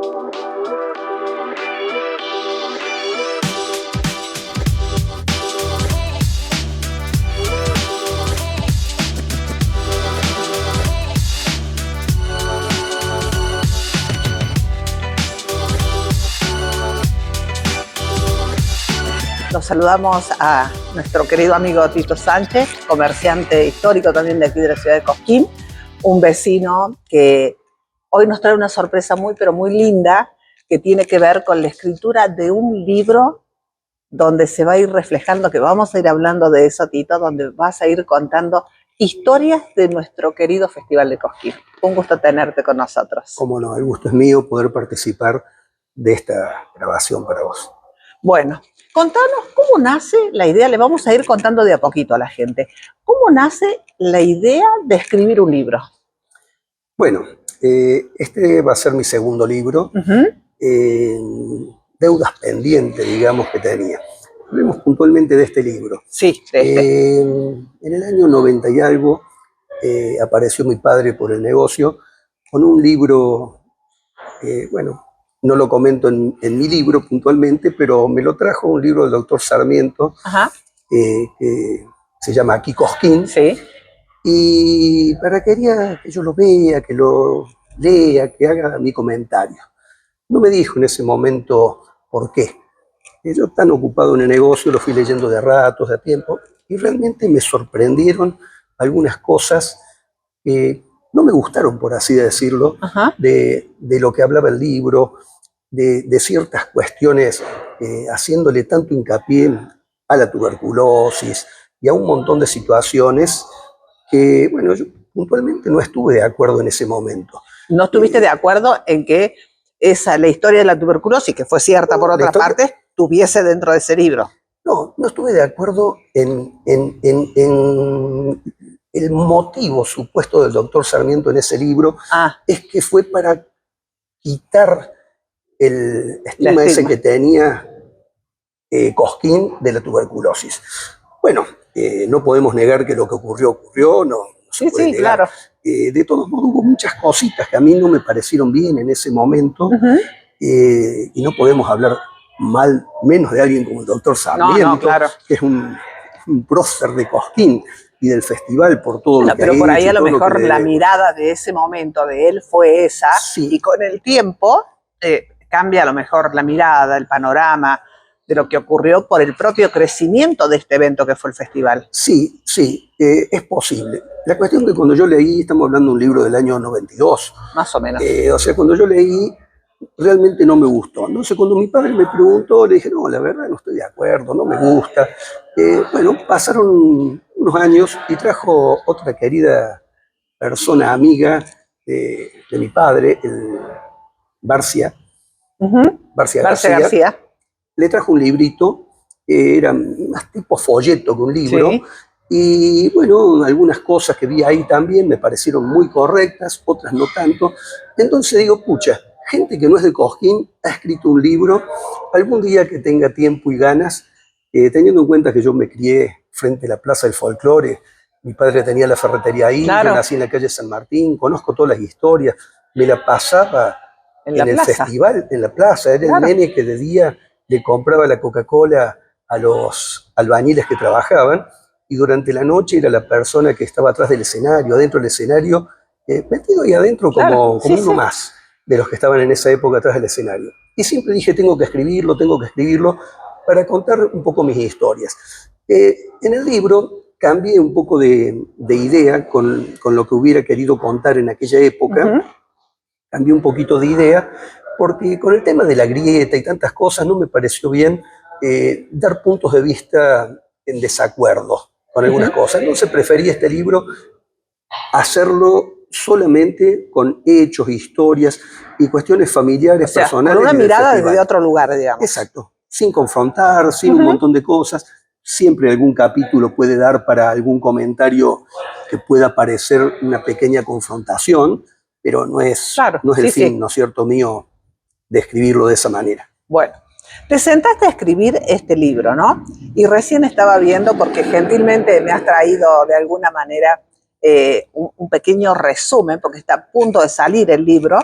Los saludamos a nuestro querido amigo Tito Sánchez, comerciante histórico también de aquí de la ciudad de Cosquín, un vecino que hoy nos trae una sorpresa muy, pero muy linda, que tiene que ver con la escritura de un libro donde se va a ir reflejando, que vamos a ir hablando de eso, Tito, donde vas a ir contando historias de nuestro querido Festival de Cosquín. Un gusto tenerte con nosotros. Cómo no, el gusto es mío poder participar de esta grabación para vos. Bueno, contanos cómo nace la idea, le vamos a ir contando de a poquito a la gente. ¿Cómo nace la idea de escribir un libro? Bueno, este va a ser mi segundo libro, deudas pendientes, digamos, que tenía. Hablemos puntualmente de este libro. Sí, de este. En el año 90 y algo apareció mi padre por el negocio con un libro, bueno, no lo comento en mi libro puntualmente, pero me lo trajo un libro del doctor Sarmiento, que se llama Aquí Cosquín. Sí. Y quería que yo lo vea, que lo lea, que haga mi comentario. No me dijo en ese momento por qué. Yo tan ocupado en el negocio lo fui leyendo de ratos, de tiempo, y realmente me sorprendieron algunas cosas que no me gustaron, por así decirlo, de lo que hablaba el libro, de ciertas cuestiones, haciéndole tanto hincapié a la tuberculosis y a un montón de situaciones que, bueno, yo puntualmente no estuve de acuerdo en ese momento. ¿No estuviste de acuerdo en que la historia de la tuberculosis, que fue cierta por otra parte, tuviese dentro de ese libro? No estuve de acuerdo en el motivo supuesto del doctor Sarmiento en ese libro, es que fue para quitar el estigma ese que tenía Cosquín de la tuberculosis. Bueno, no podemos negar que lo que ocurrió, no se puede negar. Claro. De todos modos, hubo muchas cositas que a mí no me parecieron bien en ese momento, y no podemos hablar mal, menos de alguien como el doctor Sarmiento, claro, que es un prócer de Cosquín y del festival por todo lo que pero por ahí a lo mejor la mirada de ese momento de él fue esa, y con el tiempo cambia a lo mejor la mirada, el panorama de lo que ocurrió por el propio crecimiento de este evento que fue el festival. Sí, es posible. La cuestión es que cuando yo leí, estamos hablando de un libro del año 92. Más o menos. O sea, cuando yo leí, realmente no me gustó. Entonces, cuando mi padre me preguntó, le dije, no, la verdad no estoy de acuerdo, no me gusta. Bueno, pasaron unos años y trajo otra querida persona, amiga de mi padre, el Barcia. Barcia García. Le trajo un librito, era más tipo folleto que un libro, y bueno, algunas cosas que vi ahí también me parecieron muy correctas, otras no tanto. Entonces digo, pucha, gente que no es de Cosquín ha escrito un libro, algún día que tenga tiempo y ganas, teniendo en cuenta que yo me crié frente a la Plaza del Folclore, mi padre tenía la ferretería ahí, yo nací en la calle San Martín, conozco todas las historias, me la pasaba en el festival, en la plaza, era el nene que de día le compraba la Coca-Cola a los albañiles que trabajaban, y durante la noche era la persona que estaba atrás del escenario, adentro del escenario, metido ahí adentro como uno más de los que estaban en esa época atrás del escenario. Y siempre dije, tengo que escribirlo, para contar un poco mis historias. En el libro cambié un poco de idea con lo que hubiera querido contar en aquella época, cambié un poquito de idea, porque con el tema de la grieta y tantas cosas no me pareció bien dar puntos de vista en desacuerdo con algunas cosas. Entonces preferí este libro hacerlo solamente con hechos, historias y cuestiones familiares, personales. Con una mirada desde otro lugar, digamos. Exacto, sin confrontar, sin un montón de cosas. Siempre algún capítulo puede dar para algún comentario que pueda parecer una pequeña confrontación, pero no es el fin, ¿no es cierto?, mío, de escribirlo de esa manera. Bueno, te sentaste a escribir este libro, ¿no? Y recién estaba viendo, porque gentilmente me has traído de alguna manera un pequeño resumen, porque está a punto de salir el libro.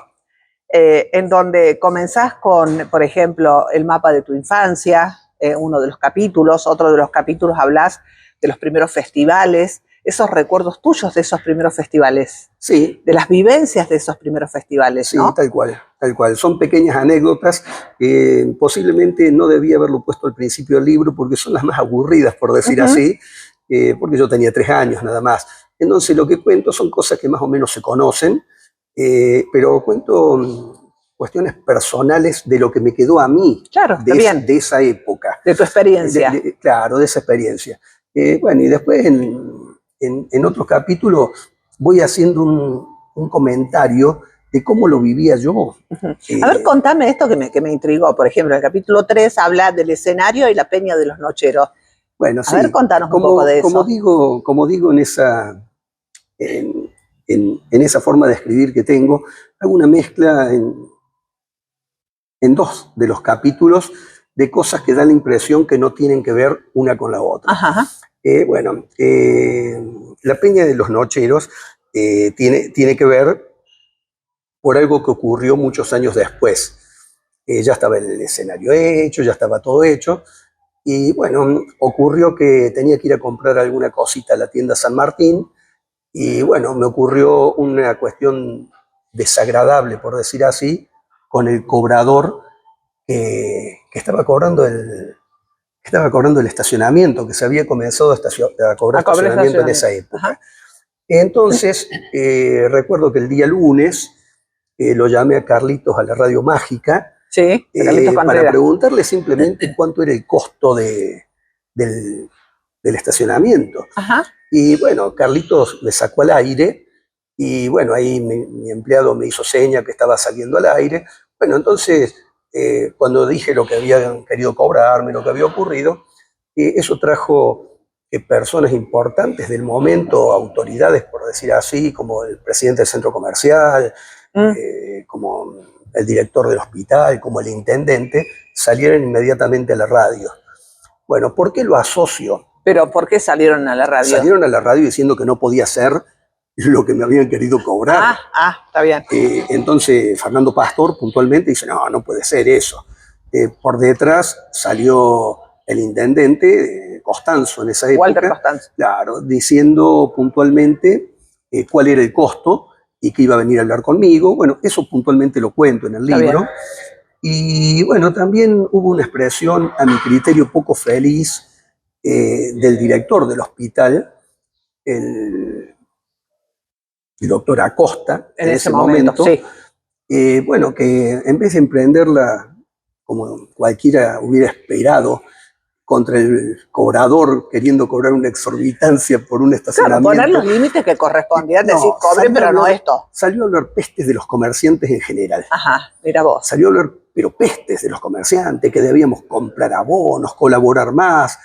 en donde comenzás con, por ejemplo, el mapa de tu infancia, uno de los capítulos, otro de los capítulos hablas de los primeros festivales, esos recuerdos tuyos de esos primeros festivales, Sí, de las vivencias de esos primeros festivales, sí, ¿no? tal cual, tal cual. Son pequeñas anécdotas. Posiblemente no debía haberlo puesto al principio del libro porque son las más aburridas, por decir Ujú. así, porque yo tenía 3 años nada más. Entonces lo que cuento son cosas que más o menos se conocen, pero cuento cuestiones personales de lo que me quedó a mí Claro, está bien, de esa época. de tu experiencia. Claro, de esa experiencia. Bueno, y después en otros capítulos voy haciendo un comentario de cómo lo vivía yo. Ujú. A ver, Eh, contame esto que me intrigó. Por ejemplo, el capítulo 3 habla del escenario y la peña de los nocheros. bueno, A ver, sí, contanos un poco de eso. como digo en esa forma de escribir que tengo, hago una mezcla en dos de los capítulos de cosas que dan la impresión que no tienen que ver una con la otra. Ajá. Bueno, la Peña de los Nocheros tiene que ver por algo que ocurrió muchos años después. Ya estaba el escenario hecho, ya estaba todo hecho, y bueno, ocurrió que tenía que ir a comprar alguna cosita a la tienda San Martín, y bueno, me ocurrió una cuestión desagradable, por decir así, con el cobrador que estaba cobrando el estacionamiento, que se había comenzado a cobrar A cobrar estacionamiento en esa estacionamiento. época. Ajá. Entonces, recuerdo que el día lunes lo llamé a Carlitos a la Radio Mágica Sí, de Carlitos para Contreras. preguntarle simplemente cuánto era el costo del, del estacionamiento. Ajá. Y bueno, Carlitos me sacó al aire y bueno, ahí mi empleado me hizo seña que estaba saliendo al aire. Bueno, entonces, cuando dije lo que habían querido cobrarme, lo que había ocurrido, eso trajo que personas importantes del momento, autoridades, por decir así, como el presidente del centro comercial, Mm. como el director del hospital, como el intendente, salieron inmediatamente a la radio. Bueno, ¿por qué lo asocio? Pero ¿por qué salieron a la radio? Salieron a la radio diciendo que no podía ser lo que me habían querido cobrar. Está bien. Entonces Fernando Pastor puntualmente dice, no, no puede ser eso. Por detrás salió el intendente Costanzo en esa Walter época, Costanzo. claro, diciendo puntualmente cuál era el costo y que iba a venir a hablar conmigo. Bueno, eso puntualmente lo cuento en el Está bien. libro. Y bueno, también hubo una expresión a mi criterio poco feliz del director del hospital, el, el doctor Acosta, En en ese ese momento, momento, sí. bueno, que en vez de emprenderla como cualquiera hubiera esperado contra el cobrador queriendo cobrar una exorbitancia por un Claro, poner estacionamiento, los límites que correspondían, decir, no, cobre, pero no esto. salió a hablar pestes de los comerciantes en general. Ajá, mira vos. Salió a hablar, pero pestes de los comerciantes, que debíamos comprar abonos, colaborar más.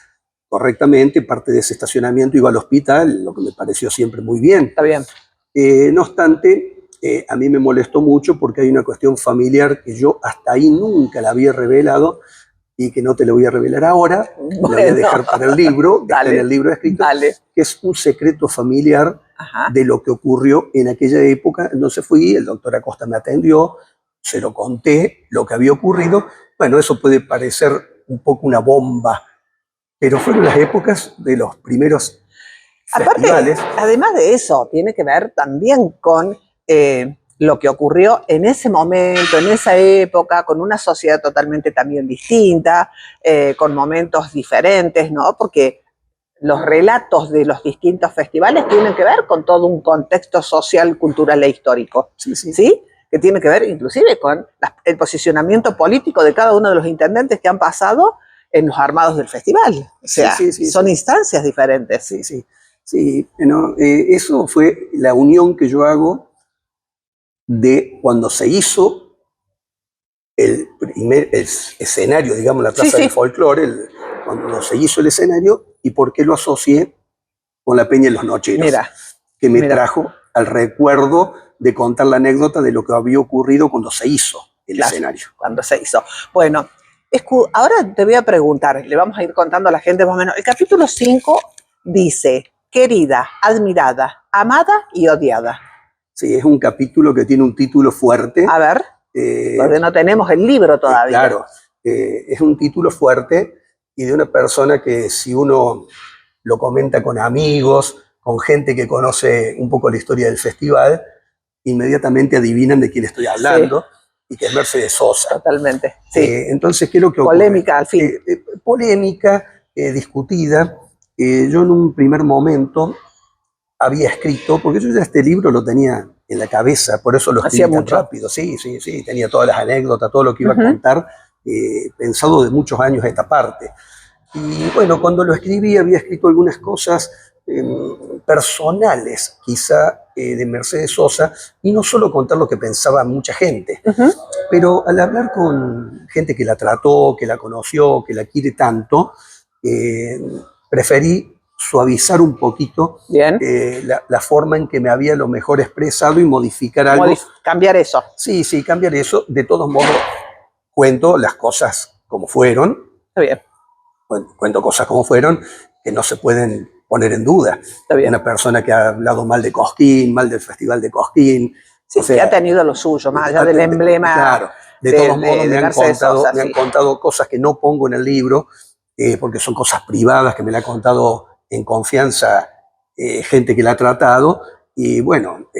Correctamente, parte de ese estacionamiento iba al hospital, lo que me pareció siempre muy bien. Está bien. No obstante, a mí me molestó mucho porque hay una cuestión familiar que yo hasta ahí nunca la había revelado y que no te lo voy a revelar ahora, la voy a Bueno, dejar para el libro, está en el dale, libro escrito, dale. que es un secreto familiar Ajá. de lo que ocurrió en aquella época. Entonces fui, el doctor Acosta me atendió, se lo conté, lo que había ocurrido. Bueno, eso puede parecer un poco una bomba, pero fueron las épocas de los primeros Aparte, festivales. además de eso, tiene que ver también con lo que ocurrió en ese momento, en esa época, con una sociedad totalmente también distinta, con momentos diferentes, ¿no? Porque los relatos de los distintos festivales tienen que ver con todo un contexto social, cultural e histórico, Sí, sí. ¿sí? Que tiene que ver inclusive con el posicionamiento político de cada uno de los intendentes que han pasado en los armados del festival. O sea, Sí, sí, sí, son sí. instancias diferentes. Sí, sí. Sí, bueno, eso fue la unión que yo hago de cuando se hizo el escenario, digamos, la Sí, Plaza del sí, Folclore, cuando se hizo el escenario y por qué lo asocié con la Peña de los Nocheros, mira, que me mira, trajo al recuerdo de contar la anécdota de lo que había ocurrido cuando se hizo el claro, escenario. cuando se hizo. Bueno, ahora te voy a preguntar, le vamos a ir contando a la gente más o menos. El capítulo 5 dice, querida, admirada, amada y odiada. Sí, es un capítulo que tiene un título fuerte. A ver. Porque no tenemos el libro todavía. Claro, es un título fuerte y de una persona que si uno lo comenta con amigos, con gente que conoce un poco la historia del festival, inmediatamente adivinan de quién estoy hablando, y que es Mercedes Sosa. Totalmente, sí. Entonces, ¿qué es lo que ocurre? Polémica, al fin. Polémica, discutida. Yo en un primer momento había escrito, porque yo ya este libro lo tenía en la cabeza, por eso lo escribí tan rápido. Sí, tenía todas las anécdotas, todo lo que iba a contar, pensado de muchos años a esta parte. Y bueno, cuando lo escribí había escrito algunas cosas personales, quizá, de Mercedes Sosa, y no solo contar lo que pensaba mucha gente, pero al hablar con gente que la trató, que la conoció, que la quiere tanto, preferí suavizar un poquito la forma en que me había lo mejor expresado y modificar algo. Cambiar eso. Sí, cambiar eso. De todos modos, cuento las cosas como fueron. Está bien. Cuento cosas como fueron que no se pueden poner en duda. Está bien. Una persona que ha hablado mal de Cosquín, mal del Festival de Cosquín. Sí, o sea, que ha tenido lo suyo, más allá del emblema. Claro, de todos modos me han contado cosas que no pongo en el libro, porque son cosas privadas que me la ha contado en confianza gente que la ha tratado. Y bueno,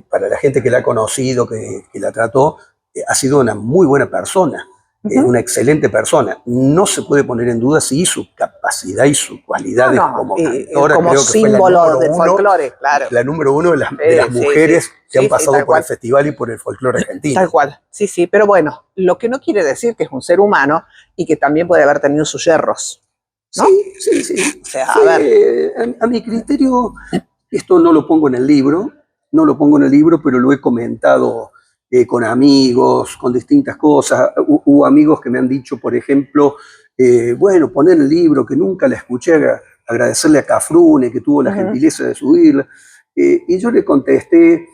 para la gente que la ha conocido, que la trató, ha sido una muy buena persona. Una excelente persona. No se puede poner en duda si su capacidad y sus cualidades como cantora, como creo que símbolo del folclore, claro. La número uno de las mujeres que han pasado por el festival y por el folclore argentino. Tal cual, sí, pero bueno, lo que no quiere decir que es un ser humano y que también puede haber tenido sus yerros, ¿no? Sí. O sea, a ver. A mi criterio, esto no lo pongo en el libro, pero lo he comentado con amigos, con distintas cosas. Hubo amigos que me han dicho, por ejemplo, bueno, poner el libro, que nunca la escuché, agradecerle a Cafrune, que tuvo la gentileza de subirla. Y yo le contesté,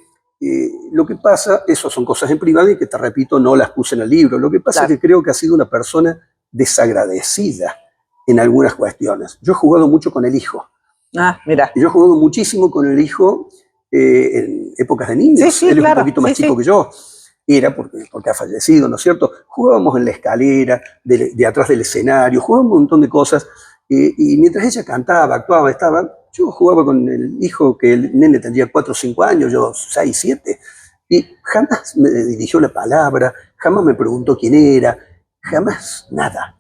lo que pasa, eso son cosas en privado y que, te repito, no las puse en el libro. Lo que pasa es que creo que ha sido una persona desagradecida en algunas cuestiones. Yo he jugado mucho con el hijo. Mira. Yo he jugado muchísimo con el hijo en épocas de niños. Él es un poquito más chico que yo. Era porque ha fallecido, ¿no es cierto? Jugábamos en la escalera, de atrás del escenario, jugábamos un montón de cosas. Y mientras ella cantaba, actuaba, yo jugaba con el hijo, que el nene tendría 4 o 5 años, yo 6, 7. Y jamás me dirigió la palabra, jamás me preguntó quién era, jamás nada.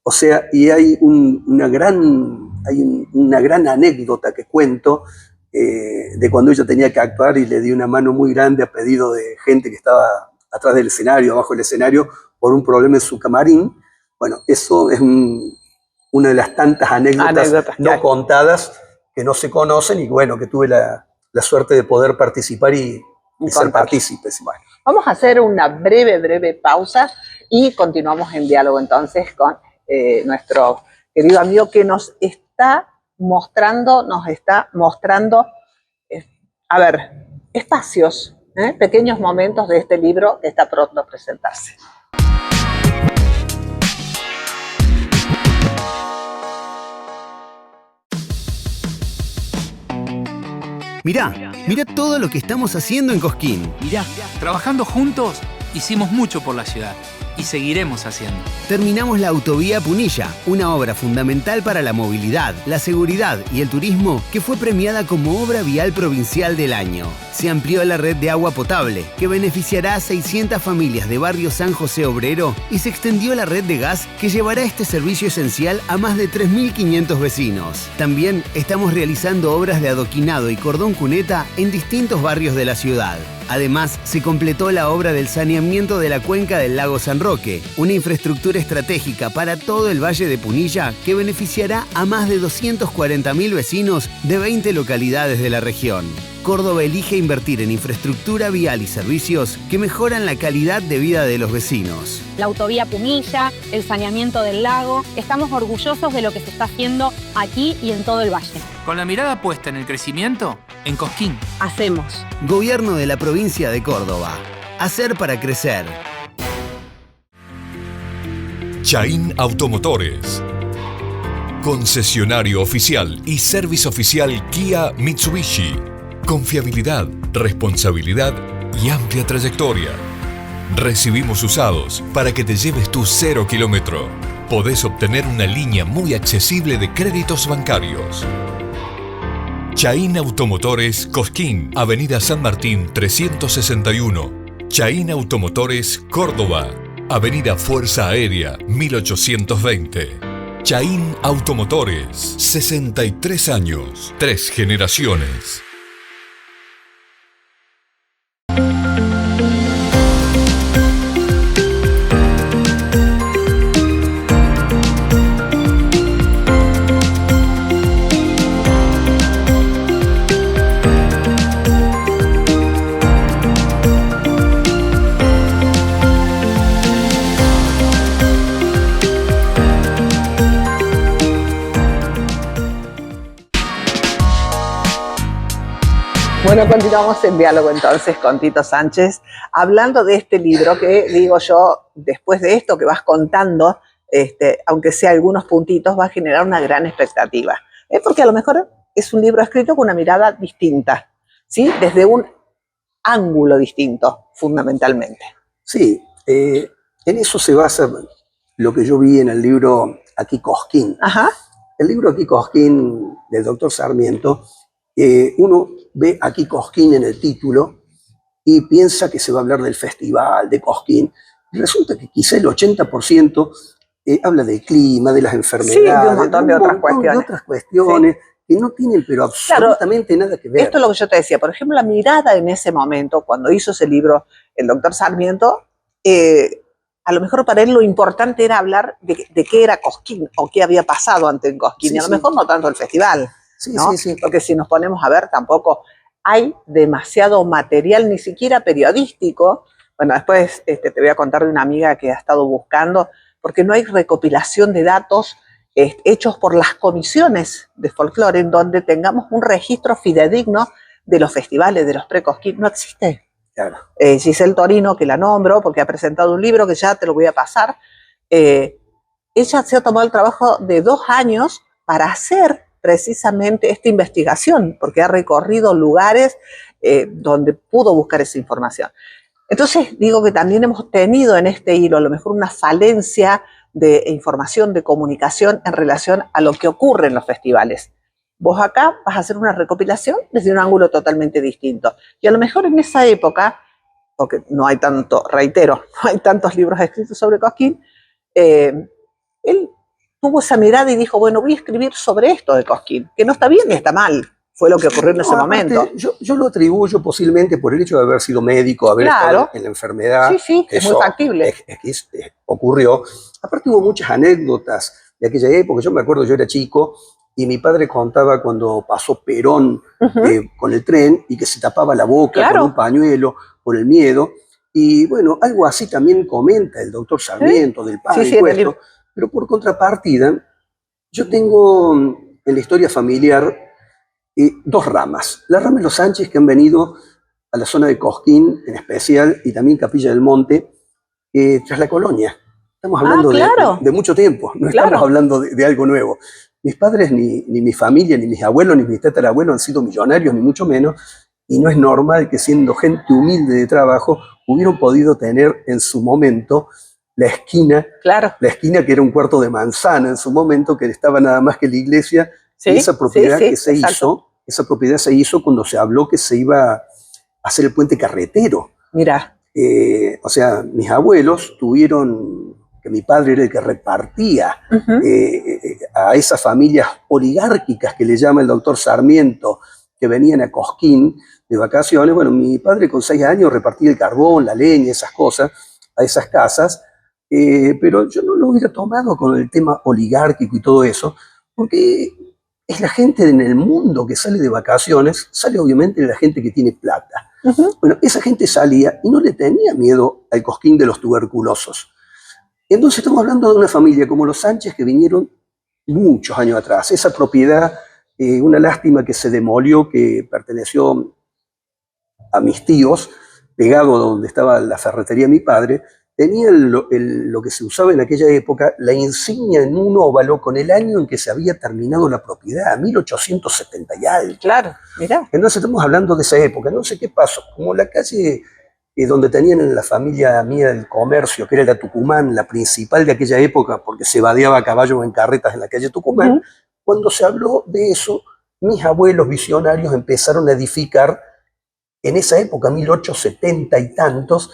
O sea, y hay una gran anécdota que cuento de cuando ella tenía que actuar y le di una mano muy grande a pedido de gente que estaba atrás del escenario, abajo del escenario, por un problema en su camarín. Bueno, eso es una de las tantas anécdotas no contadas que no se conocen y bueno, que tuve la suerte de poder participar y ser partícipes. Bueno. Vamos a hacer una breve pausa y continuamos en diálogo entonces con nuestro querido amigo que nos está mostrando, espacios, pequeños momentos de este libro que está pronto a presentarse. Mirá todo lo que estamos haciendo en Cosquín. Mirá, trabajando juntos hicimos mucho por la ciudad. Y seguiremos haciendo. Terminamos la autovía Punilla, una obra fundamental para la movilidad, la seguridad y el turismo que fue premiada como obra vial provincial del año. Se amplió la red de agua potable, que beneficiará a 600 familias de barrio San José Obrero, y se extendió la red de gas que llevará este servicio esencial a más de 3.500 vecinos. También estamos realizando obras de adoquinado y cordón cuneta en distintos barrios de la ciudad. Además, se completó la obra del saneamiento de la cuenca del lago San Roque, una infraestructura estratégica para todo el Valle de Punilla que beneficiará a más de 240.000 vecinos de 20 localidades de la región. Córdoba elige invertir en infraestructura vial y servicios que mejoran la calidad de vida de los vecinos. La autovía Punilla, el saneamiento del lago, estamos orgullosos de lo que se está haciendo aquí y en todo el valle. Con la mirada puesta en el crecimiento, en Cosquín. Hacemos. Gobierno de la provincia de Córdoba. Hacer para crecer. Chain Automotores. Concesionario oficial y servicio oficial Kia Mitsubishi. Confiabilidad, responsabilidad y amplia trayectoria. Recibimos usados para que te lleves tu 0 kilómetro. Podés obtener una línea muy accesible de créditos bancarios. Chaín Automotores Cosquín, Avenida San Martín 361. Chaín Automotores Córdoba, Avenida Fuerza Aérea 1820. Chaín Automotores, 63 años, 3 generaciones. Bueno, continuamos en diálogo entonces con Tito Sánchez, hablando de este libro que, digo yo, después de esto que vas contando, aunque sea algunos puntitos, va a generar una gran expectativa. Porque a lo mejor es un libro escrito con una mirada distinta, ¿sí? Desde un ángulo distinto, fundamentalmente. Sí, en eso se basa lo que yo vi en el libro Aquí Cosquín. Ajá. El libro Aquí Cosquín del doctor Sarmiento, uno ve Aquí Cosquín en el título y piensa que se va a hablar del festival de Cosquín. Y resulta que quizá el 80% habla del clima, de las enfermedades, sí, de un montón de otras cuestiones. Sí, que no tienen pero absolutamente nada que ver. Esto es lo que yo te decía. Por ejemplo, la mirada en ese momento, cuando hizo ese libro el doctor Sarmiento, a lo mejor para él lo importante era hablar de qué era Cosquín o qué había pasado antes en Cosquín. Sí, y a lo mejor no tanto el festival. Sí, ¿no? Sí. Porque si nos ponemos a ver, tampoco hay demasiado material, ni siquiera periodístico. Bueno, después te voy a contar de una amiga que ha estado buscando, porque no hay recopilación de datos hechos por las comisiones de folclore en donde tengamos un registro fidedigno de los festivales, de los pre-Cosquín. No existe. Claro. Giselle Torino, que la nombro porque ha presentado un libro que ya te lo voy a pasar, ella se ha tomado el trabajo de 2 años para hacer precisamente esta investigación, porque ha recorrido lugares donde pudo buscar esa información. Entonces digo que también hemos tenido en este hilo a lo mejor una falencia de información, de comunicación en relación a lo que ocurre en los festivales. Vos acá vas a hacer una recopilación desde un ángulo totalmente distinto. Y a lo mejor en esa época, porque no hay tanto, reitero, no hay tantos libros escritos sobre Cosquín, él tuvo esa mirada y dijo, bueno, voy a escribir sobre esto de Cosquín, que no está bien ni está mal, fue lo que ocurrió en ese momento. Yo lo atribuyo posiblemente por el hecho de haber sido médico, haber estado en la enfermedad. Sí, es muy factible. Ocurrió. Aparte hubo muchas anécdotas de aquella época. Yo me acuerdo, yo era chico y mi padre contaba cuando pasó Perón con el tren y que se tapaba la boca con un pañuelo por el miedo. Y bueno, algo así también comenta el doctor Sarmiento del padre Cuesto. Pero por contrapartida, yo tengo en la historia familiar 2 ramas. La rama de los Sánchez, que han venido a la zona de Cosquín en especial, y también Capilla del Monte, tras la colonia. Estamos hablando de mucho tiempo, no estamos hablando de algo nuevo. Mis padres, ni mi familia, ni mis abuelos, ni mis tatarabuelos han sido millonarios, ni mucho menos, y no es normal que siendo gente humilde de trabajo, hubieran podido tener en su momento la esquina que era un cuarto de manzana en su momento, que estaba nada más que la iglesia. Y esa propiedad esa propiedad se hizo cuando se habló que se iba a hacer el puente carretero. Mira. O sea, mis abuelos tuvieron, que mi padre era el que repartía a esas familias oligárquicas que le llama el doctor Sarmiento, que venían a Cosquín de vacaciones. Bueno, mi padre con 6 años repartía el carbón, la leña, esas cosas, a esas casas. Pero yo no lo hubiera tomado con el tema oligárquico y todo eso, porque es la gente en el mundo que sale de vacaciones, sale obviamente la gente que tiene plata. Bueno, esa gente salía y no le tenía miedo al Cosquín de los tuberculosos. Entonces estamos hablando de una familia como los Sánchez que vinieron muchos años atrás. Esa propiedad, una lástima que se demolió, que perteneció a mis tíos, pegado donde estaba la ferretería de mi padre, tenía lo que se usaba en aquella época, la insignia en un óvalo con el año en que se había terminado la propiedad, 1870 y algo. Claro, mirá. Entonces estamos hablando de esa época. No sé qué pasó. Como la calle donde tenían en la familia mía el comercio, que era la Tucumán, la principal de aquella época, porque se vadeaba a caballo en carretas en la calle Tucumán. Cuando se habló de eso, mis abuelos visionarios empezaron a edificar en esa época, 1870 y tantos,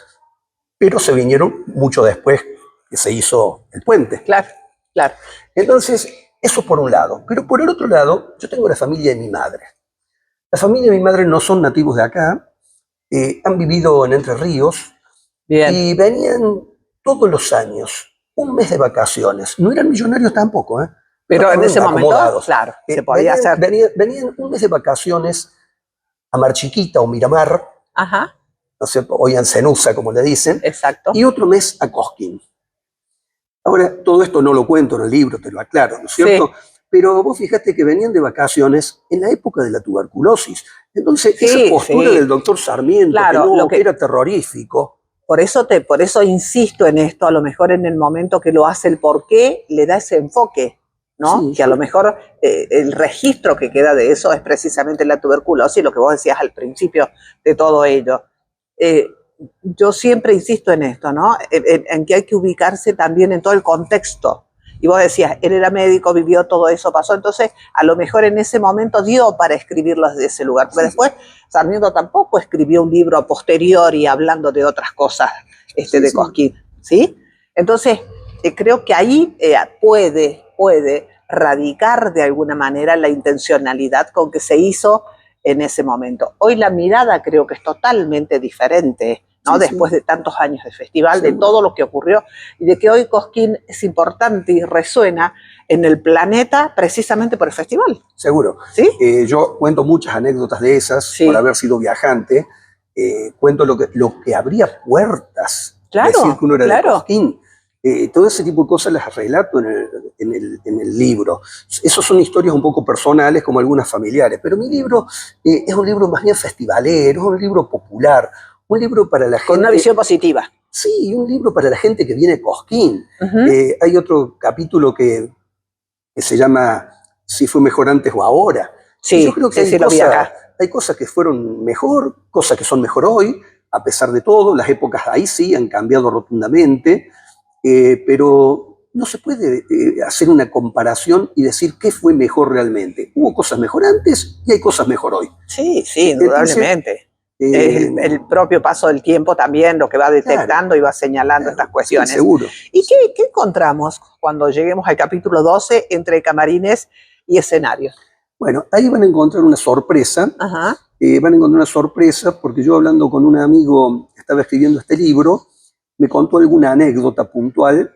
pero se vinieron mucho después que se hizo el puente. Claro, claro. Entonces, eso por un lado. Pero por el otro lado, yo tengo la familia de mi madre. La familia de mi madre no son nativos de acá, han vivido en Entre Ríos. Bien. Y venían todos los años, un mes de vacaciones. No eran millonarios tampoco, Pero en ese momento, acomodados. claro, se podía hacer. Venían un mes de vacaciones a Mar Chiquita o Miramar, Ajá, no sé, hoy en Cenusa, como le dicen, exacto. y otro mes a Cosquín. Ahora, todo esto no lo cuento en el libro, te lo aclaro, ¿no es cierto? Sí. Pero vos fíjate que venían de vacaciones en la época de la tuberculosis. Entonces, Sí, esa postura sí. del doctor Sarmiento, Claro, que no, lo que- que era terrorífico. Por eso insisto en esto, a lo mejor en el momento que lo hace el porqué, le da ese enfoque, ¿no? Sí, Que a lo mejor el registro que queda de eso es precisamente la tuberculosis, lo que vos decías al principio de todo ello. Yo siempre insisto en esto, ¿no? En que hay que ubicarse también en todo el contexto. Y vos decías, él era médico, vivió todo eso, pasó, entonces a lo mejor en ese momento dio para escribirlo desde ese lugar, porque después Sarmiento tampoco escribió un libro a posteriori hablando de otras cosas de Cosquín, ¿sí? Entonces, creo que ahí puede radicar de alguna manera la intencionalidad con que se hizo en ese momento. Hoy la mirada creo que es totalmente diferente, ¿no? Después de tantos años de festival, de todo lo que ocurrió y de que hoy Cosquín es importante y resuena en el planeta precisamente por el festival. Seguro. ¿Sí? Yo cuento muchas anécdotas de esas por haber sido viajante. Cuento lo que abría puertas. Claro, decir que uno era de claro. Cosquín. Todo ese tipo de cosas las relato en el libro. Esos son historias un poco personales, como algunas familiares, pero mi libro es un libro más bien festivalero, es un libro popular, un libro para la gente... Con una visión positiva. Sí, un libro para la gente que viene a Cosquín. Hay otro capítulo que se llama Si fue mejor antes o ahora. Sí, y yo creo que sí, lo vi acá. hay cosas que fueron mejor, cosas que son mejor hoy, a pesar de todo. Las épocas ahí sí han cambiado rotundamente. Pero no se puede hacer una comparación y decir qué fue mejor realmente. Hubo cosas mejor antes y hay cosas mejor hoy. Sí, sí, indudablemente. El propio paso del tiempo también lo que va detectando y va señalando estas cuestiones. Sí, seguro. ¿Y qué encontramos cuando lleguemos al capítulo 12 entre camarines y escenarios? Bueno, ahí van a encontrar una sorpresa. Ajá. Van a encontrar una sorpresa porque yo, hablando con un amigo que estaba escribiendo este libro, me contó alguna anécdota puntual,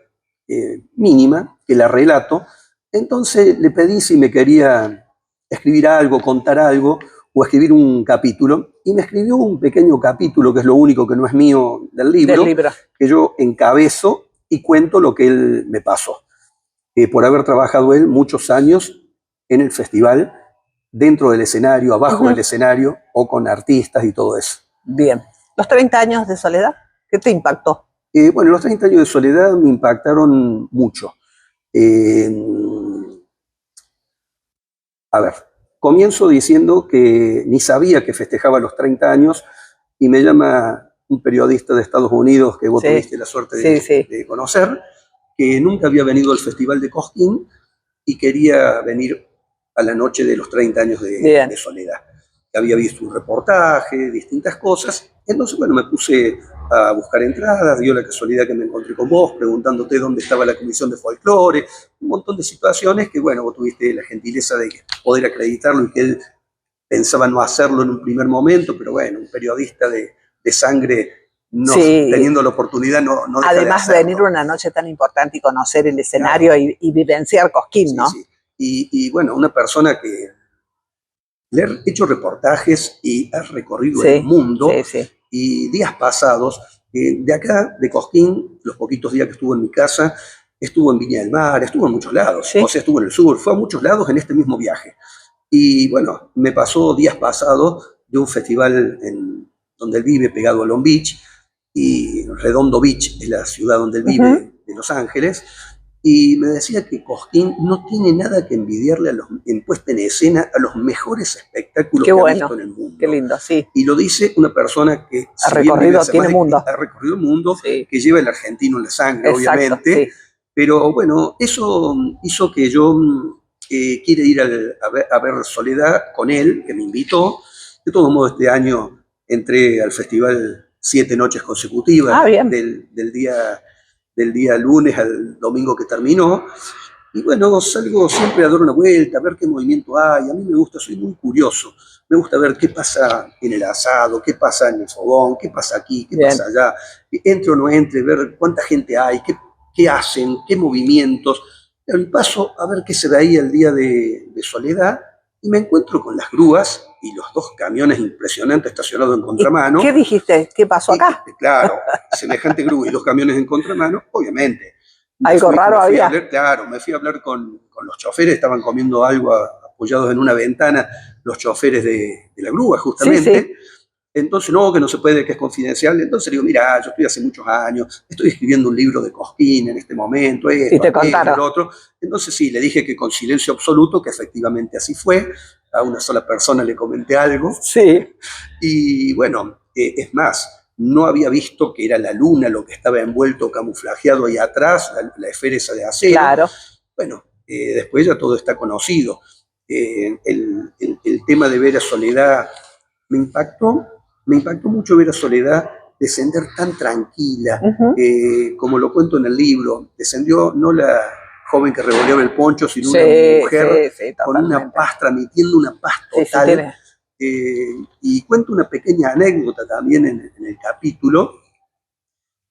mínima, que la relato. Entonces le pedí si me quería escribir algo, contar algo, o escribir un capítulo. Y me escribió un pequeño capítulo, que es lo único que no es mío del libro, que yo encabezo y cuento lo que él me pasó. Por haber trabajado él muchos años en el festival, dentro del escenario, abajo del escenario, o con artistas y todo eso. Bien. ¿Los 30 años de soledad? ¿Qué te impactó? Bueno, los 30 años de soledad me impactaron mucho. A ver, comienzo diciendo que ni sabía que festejaba los 30 años y me llama un periodista de Estados Unidos que vos tuviste la suerte de conocer, que nunca había venido al Festival de Cosquín y quería venir a la noche de los 30 años de soledad. Había visto un reportaje, distintas cosas. Entonces, bueno, me puse a buscar entradas, dio la casualidad que me encontré con vos, preguntándote dónde estaba la comisión de folclore, un montón de situaciones que, bueno, vos tuviste la gentileza de poder acreditarlo y que él pensaba no hacerlo en un primer momento, pero bueno, un periodista de sangre, teniendo la oportunidad, no deja además de venir una noche tan importante y conocer el escenario y vivenciar Cosquín, ¿no? Sí. Y bueno, una persona que le ha hecho reportajes y ha recorrido el mundo. Y días pasados, de acá, de Cosquín, los poquitos días que estuvo en mi casa, estuvo en Viña del Mar, estuvo en muchos lados, o sea, estuvo en el sur, fue a muchos lados en este mismo viaje. Y bueno, me pasó días pasados de un festival donde él vive, pegado a Long Beach, y Redondo Beach es la ciudad donde él vive, de Los Ángeles. Y me decía que Cosquín no tiene nada que envidiarle en puesta en escena a los mejores espectáculos Qué que ha bueno, visto en el mundo. qué lindo, sí. Y lo dice una persona que Ha si bien vive recorrido, hace tiene más de- mundo. ha recorrido el mundo, Sí. que lleva el argentino en la sangre, Exacto, obviamente. sí. Pero bueno, eso hizo que yo quiera ir a ver Soledad con él, que me invitó. De todos modos, este año entré al festival 7 noches consecutivas, Ah, bien. del día lunes al domingo que terminó. Y bueno, salgo siempre a dar una vuelta, a ver qué movimiento hay. A mí me gusta, soy muy curioso. Me gusta ver qué pasa en el asado, qué pasa en el fogón, qué pasa aquí, qué Bien. pasa allá. Entre o no entre, ver cuánta gente hay, qué hacen, qué movimientos. Y paso a ver qué se ve ahí el día de Soledad y me encuentro con las grúas y los 2 camiones impresionantes estacionados en contramano. ¿Qué dijiste? ¿Qué pasó acá? Claro, semejante grúa y 2 camiones en contramano, obviamente. Algo raro había. Me fui a hablar con los choferes, estaban comiendo algo apoyados en una ventana, los choferes de la grúa, justamente. Sí, sí. Entonces, no, que no se puede, que es confidencial. Entonces digo, mira, yo estoy hace muchos años, estoy escribiendo un libro de Cosquín en este momento, Y te aquello, contaron. lo otro. Entonces sí, le dije que con silencio absoluto, que efectivamente así fue. A una sola persona le comenté algo. Sí. Y bueno, es más, no había visto que era la luna lo que estaba envuelto, camuflajeado ahí atrás, la esfera esa de acero. Claro. Bueno, después ya todo está conocido. El tema de ver a Soledad me impactó mucho ver a Soledad descender tan tranquila, como lo cuento en el libro. Descendió no la joven que revoleaba el poncho, sino Sí, una mujer sí, con una totalmente. paz, transmitiendo una paz Sí, sí, total. tiene. Y cuento una pequeña anécdota también en el capítulo,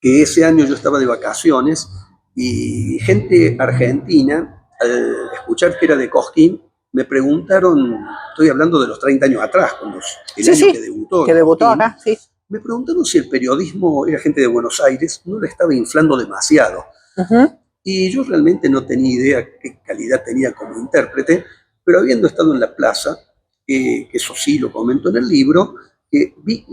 que ese año yo estaba de vacaciones y gente argentina, al escuchar que era de Cosquín, me preguntaron, estoy hablando de los 30 años atrás, cuando el Sí, año sí, que debutó. que debutó Cosquín, acá, sí. me preguntaron si el periodismo, era gente de Buenos Aires, no le estaba inflando demasiado. Y yo realmente no tenía idea qué calidad tenía como intérprete, pero habiendo estado en la plaza, que eso sí lo comento en el libro, vi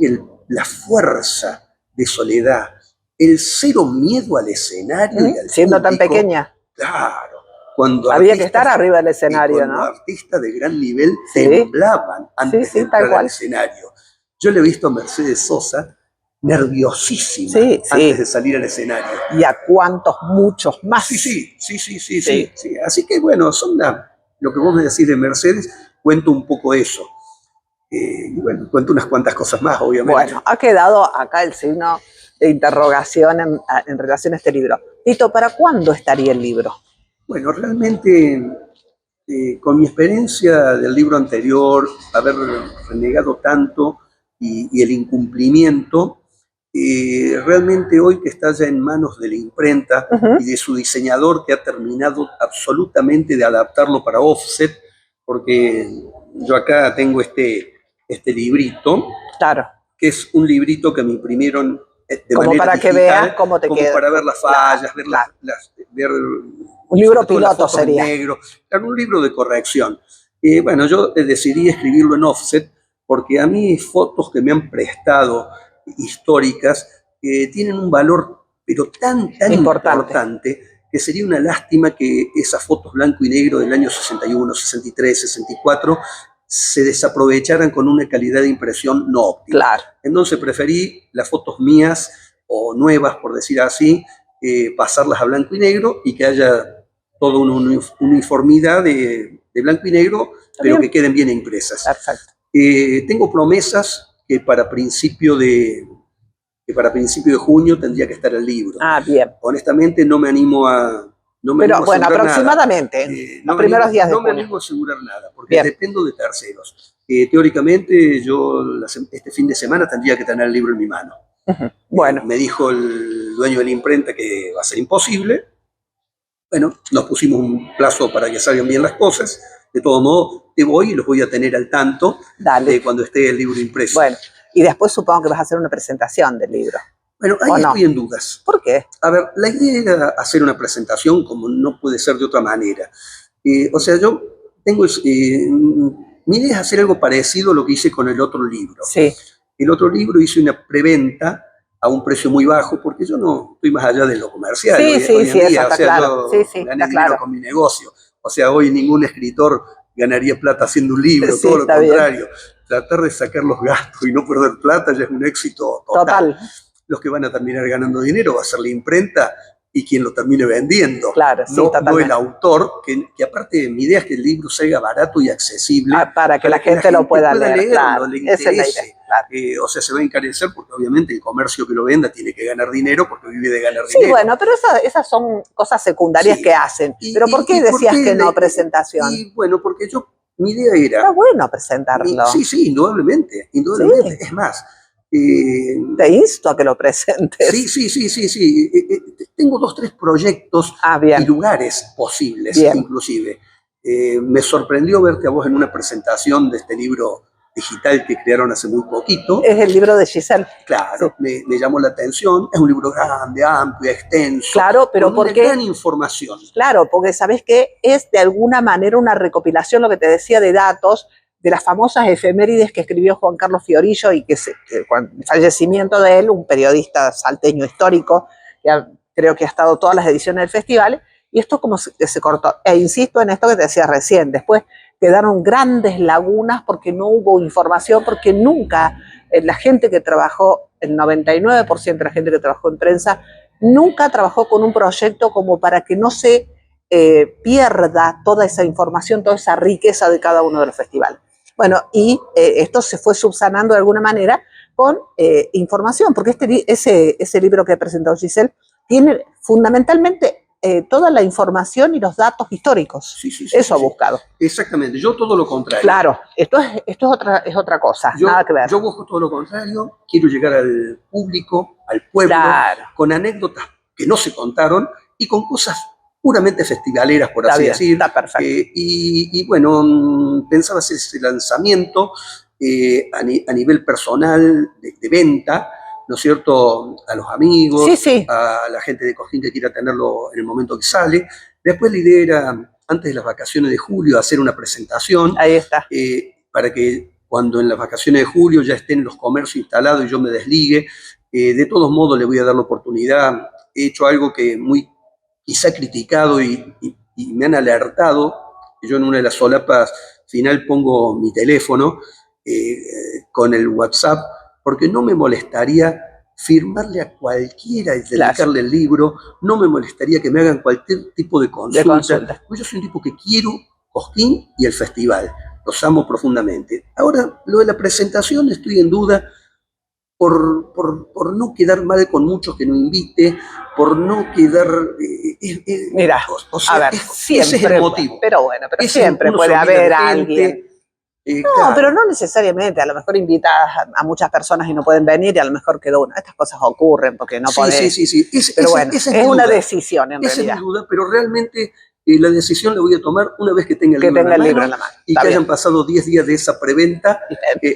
la fuerza de Soledad, el cero miedo al escenario y al Siendo tan público. pequeña. Claro. Cuando Había que estar arriba del escenario, ¿no? Artistas de gran nivel Sí. temblaban antes Sí, de sí, tal entrar al cual. escenario. Yo le he visto a Mercedes Sosa nerviosísima Sí, antes sí. de salir al escenario. ¿Y a cuántos muchos más? Sí. Así que bueno, lo que vos me decís de Mercedes, cuento un poco eso. Y bueno, cuento unas cuantas cosas más, obviamente. Bueno, ha quedado acá el signo de interrogación en relación a este libro. Tito, ¿para cuándo estaría el libro? Bueno, realmente con mi experiencia del libro anterior, haber renegado tanto y el incumplimiento, realmente hoy que está ya en manos de la imprenta y de su diseñador que ha terminado absolutamente de adaptarlo para offset, porque yo acá tengo este librito, Claro. que es un librito que me imprimieron de Como manera para que digital, veas cómo te como queda. para ver las fallas, Claro. ver Un libro sobre todo las piloto fotos en sería. negro, claro, un libro de corrección. Bueno, yo decidí escribirlo en offset porque a mí fotos que me han prestado históricas tienen un valor pero tan importante que sería una lástima que esas fotos blanco y negro del año 61, 63, 64 se desaprovecharan con una calidad de impresión no óptima. Claro. Entonces preferí las fotos mías o nuevas, por decir así, pasarlas a blanco y negro y que haya toda una uniformidad de blanco y negro, pero que queden bien impresas. Perfecto. Tengo promesas que para principio de junio tendría que estar el libro. Ah, bien. Honestamente no me animo a Pero bueno, aproximadamente, los primeros días de junio. No me animo a asegurar nada, porque dependo de terceros. Teóricamente yo este fin de semana tendría que tener el libro en mi mano. Bueno. Me dijo el dueño de la imprenta que va a ser imposible. Bueno, nos pusimos un plazo para que salgan bien las cosas. De todo modo, te voy y los voy a tener al tanto de cuando esté el libro impreso. Bueno, y después supongo que vas a hacer una presentación del libro. Bueno, ahí estoy en dudas. ¿Por qué? A ver, la idea era hacer una presentación como no puede ser de otra manera. O sea, yo tengo... mi idea es hacer algo parecido a lo que hice con el otro libro. Sí. El otro libro hice una preventa a un precio muy bajo, porque yo no estoy más allá de lo comercial. Sí, sí, hoy en sí, eso día, está o sea, claro. yo Sí, sí, gané está dinero claro. con mi negocio. O sea, hoy ningún escritor ganaría plata haciendo un libro, Sí, todo lo está bien. contrario. Tratar de sacar los gastos y no perder plata ya es un éxito total. Los que van a terminar ganando dinero va a ser la imprenta y quien lo termine vendiendo. Claro, sí, No el autor, que aparte mi idea es que el libro salga barato y accesible. Para que la gente lo pueda leer, leerlo, claro. le Esa es la interese. idea, claro. O sea, se va a encarecer porque obviamente el comercio que lo venda tiene que ganar dinero porque vive de ganar Sí, dinero. bueno, pero esas son cosas secundarias que hacen. ¿Pero por qué decías que no presentación? Y bueno, porque mi idea era... Está bueno presentarlo. Sí, indudablemente. Sí. Es más... te insto a que lo presentes. Sí. Tengo 2, 3 proyectos y lugares posibles, inclusive. Me sorprendió verte a vos en una presentación de este libro digital que crearon hace muy poquito. Es el libro de Giselle. Claro, sí. me llamó la atención. Es un libro grande, amplio, extenso. Claro, pero con una gran información. Claro, porque sabes que es de alguna manera una recopilación, lo que te decía, de datos de las famosas efemérides que escribió Juan Carlos Fiorillo y con el fallecimiento de él, un periodista salteño histórico, creo que ha estado todas las ediciones del festival, y esto como se cortó. E insisto en esto que te decía recién, después quedaron grandes lagunas porque no hubo información, porque nunca la gente que trabajó, el 99% de la gente que trabajó en prensa, nunca trabajó con un proyecto como para que no se pierda toda esa información, toda esa riqueza de cada uno de los festivales. Bueno, y esto se fue subsanando de alguna manera con información, porque ese libro que presentó Giselle tiene fundamentalmente toda la información y los datos históricos. Eso ha buscado. Exactamente, yo todo lo contrario. Claro, esto es otra cosa, nada que ver. Yo busco todo lo contrario, quiero llegar al público, al pueblo, con anécdotas que no se contaron y con cosas puramente festivaleras, por así decir. Está perfecto. Y bueno, pensaba hacer ese lanzamiento a nivel personal de venta, ¿no es cierto? A los amigos, a la gente de Cosquín que quiera tenerlo en el momento que sale. Después la idea era, antes de las vacaciones de julio, hacer una presentación. Ahí está. Para que cuando en las vacaciones de julio ya estén los comercios instalados y yo me desligue. De todos modos le voy a dar la oportunidad. He hecho algo que muy quizá criticado y me han alertado. Yo en una de las solapas final pongo mi teléfono con el WhatsApp, porque no me molestaría firmarle a cualquiera y dedicarle el libro, no me molestaría que me hagan cualquier tipo de consulta. Yo soy un tipo que quiero Cosquín y el festival, los amo profundamente. Ahora, lo de la presentación estoy en duda por no quedar mal con muchos que no invite, por no quedar... Mira, o sea, a ver, siempre, ese es el motivo. Pero bueno, siempre puede haber alguien... No, claro. Pero no necesariamente, a lo mejor invitas a muchas personas y no pueden venir y a lo mejor quedó una. Estas cosas ocurren porque no podés. Sí. Pero bueno, es una decisión en realidad. Esa es mi duda, pero realmente la decisión la voy a tomar una vez que tenga el libro en la mano. Y que hayan pasado 10 días de esa preventa.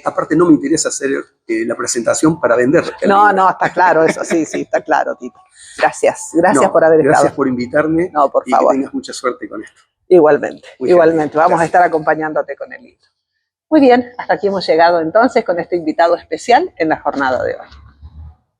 Aparte no me interesa hacer la presentación para vender. No, está claro eso, sí, está claro, Tito. Gracias por haber estado. Gracias por invitarme. No, por favor. Que tengas mucha suerte con esto. Igualmente. Vamos a estar acompañándote con el libro. Muy bien, hasta aquí hemos llegado entonces con este invitado especial en la jornada de hoy.